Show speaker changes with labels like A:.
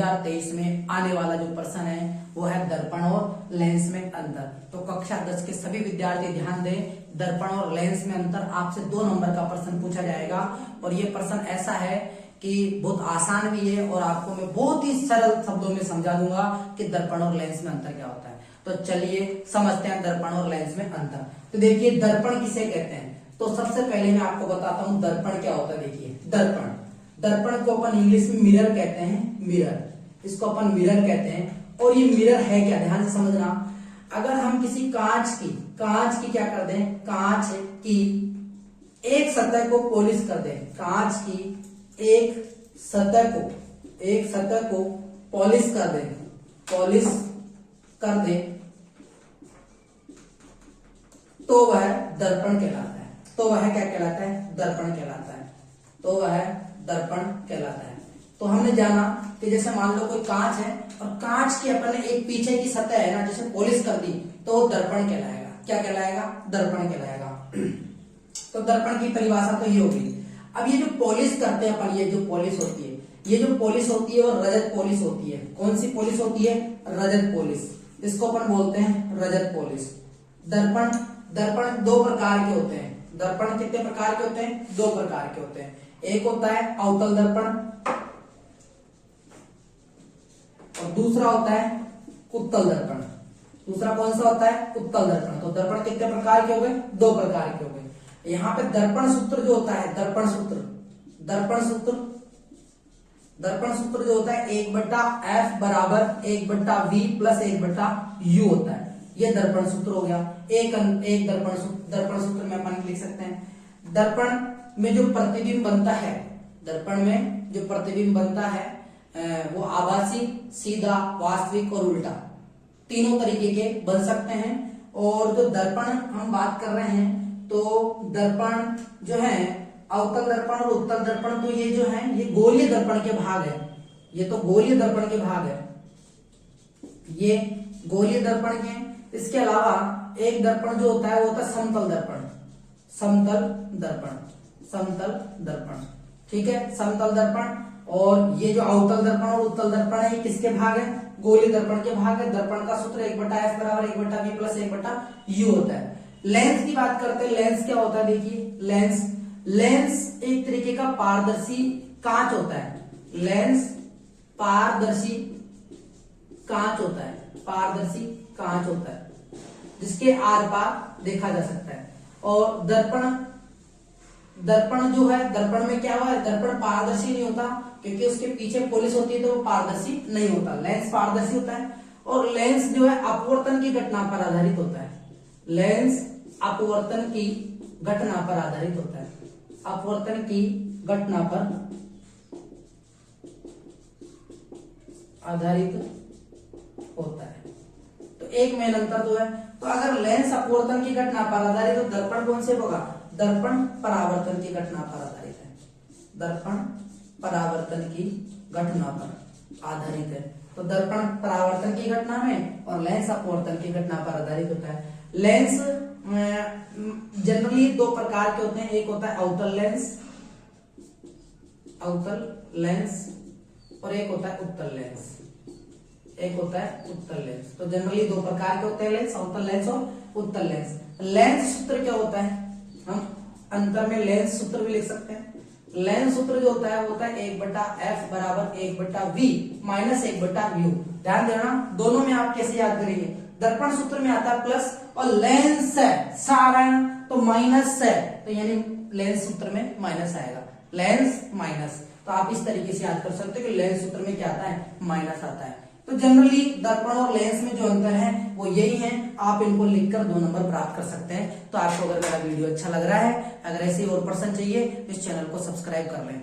A: 2023 में आने वाला जो प्रश्न है वो है दर्पण और लेंस में अंतर। तो कक्षा 10 के सभी विद्यार्थी ध्यान दें, दर्पण और लेंस में अंतर आपसे 2 नंबर का प्रश्न पूछा जाएगा। और ये प्रश्न ऐसा है कि बहुत आसान भी है और आपको मैं बहुत ही सरल शब्दों में समझा दूंगा कि दर्पण और लेंस में अंतर क्या होता है। तो चलिए समझते हैं दर्पण और लेंस में अंतर। तो देखिए दर्पण किसे कहते हैं, तो सबसे पहले मैं आपको बताता हूं दर्पण क्या होता है। देखिए दर्पण को अपन इंग्लिश में मिरर कहते हैं, मिरर, इसको अपन मिरर कहते हैं। और ये मिरर है क्या, ध्यान से समझना। अगर हम किसी कांच की क्या कर दें, कांच की एक सतह को पॉलिश कर दें, कांच की एक सतह को पॉलिश कर दें, तो वह दर्पण कहलाता है। तो वह क्या कहलाता है, दर्पण कहलाता है। तो वह दर्पण कहलाता है। तो हमने जाना कि जैसे मान लो कोई कांच है और कांच की अपन ने एक पीछे की सतह है ना, जैसे पॉलिश कर दी, तो दर्पण कहलाएगा। क्या कहलाएगा, दर्पण कहलाएगा। तो दर्पण की परिभाषा तो ये होगी। अब ये जो पॉलिश करते हैं अपन, ये जो पॉलिश होती है वो रजत पॉलिश होती है। कौन सी पॉलिश होती है, रजत पॉलिश, इसको अपन बोलते हैं रजत पॉलिश। दर्पण 2 प्रकार के होते हैं। दर्पण कितने प्रकार के होते हैं, 2 प्रकार के होते हैं। एक होता है अवतल दर्पण और दूसरा होता है उत्तल दर्पण। दूसरा कौन सा होता है, उत्तल दर्पण। तो दर्पण कितने प्रकार के हो गए, 2 प्रकार के हो गए। यहाँ पे दर्पण सूत्र जो होता है, दर्पण सूत्र जो होता है 1/f बराबर 1/v प्लस 1/u होता है। ये दर्पण सूत्र हो गया। एक दर्पण सूत्र में अपन लिख सकते हैं, दर्पण में जो प्रतिबिंब बनता है वो आभासी, सीधा, वास्तविक और उल्टा, तीनों तरीके के बन सकते हैं। और जो दर्पण हम बात कर रहे हैं, तो दर्पण जो है अवतल दर्पण और उत्तल दर्पण, तो ये जो है ये गोलीय दर्पण के भाग है। ये तो गोलीय दर्पण के भाग है, ये गोलीय दर्पण के। इसके अलावा एक दर्पण जो होता है वो होता है समतल दर्पण, ठीक है, समतल दर्पण। और ये जो अवतल दर्पण और उत्तल दर्पण है, ये किसके भाग है, गोलीय दर्पण के भाग है। दर्पण का सूत्र 1/f बराबर 1/v प्लस 1/u होता है। लेंस की बात करते हैं, लेंस क्या होता है, देखिए लेंस एक तरीके का पारदर्शी कांच होता है। लेंस पारदर्शी कांच होता है, जिसके आर पार देखा जा सकता है। और दर्पण जो है, दर्पण में क्या हुआ है, दर्पण पारदर्शी नहीं होता क्योंकि उसके पीछे पॉलिश होती है, तो वो पारदर्शी नहीं होता। लेंस पारदर्शी होता है। और लेंस जो है अपवर्तन की घटना पर आधारित होता है। लेंस अपवर्तन की घटना पर आधारित होता है, अपवर्तन की घटना पर आधारित होता है। तो एक मेन अंतर तो है। तो अगर लेंस अपवर्तन की घटना पर आधारित है, तो दर्पण कौन से होगा, दर्पण परावर्तन की घटना पर आधारित है। दर्पण परावर्तन की घटना पर आधारित है। तो दर्पण परावर्तन की घटना में और लेंस अपवर्तन की घटना पर आधारित होता है। लेंस जनरली 2 प्रकार के होते हैं। एक होता है अवतल लेंस और एक होता है उत्तल लेंस। तो जनरली 2 प्रकार के होते हैं लेंस, अवतल लेंस और उत्तल लेंस। लेंस सूत्र क्या होता है, हम अंतर में लेंस सूत्र भी लिख सकते हैं। लेंस सूत्र जो होता है वो होता है 1/f बराबर 1/v माइनस 1/u। ध्यान देना, दोनों में आप कैसे याद करेंगे, दर्पण सूत्र में आता है प्लस और लेंस है सारण तो माइनस है, तो यानी लेंस सूत्र में माइनस आएगा, लेंस माइनस। तो आप इस तरीके से याद कर सकते हो कि लेंस सूत्र में क्या आता है, माइनस आता है। तो जनरली दर्पण और लेंस में जो अंतर है वो यही है। आप इनको लिखकर 2 नंबर प्राप्त कर सकते हैं। तो आपको अगर मेरा वीडियो अच्छा लग रहा है, अगर ऐसे और प्रश्न चाहिए तो इस चैनल को सब्सक्राइब कर लें।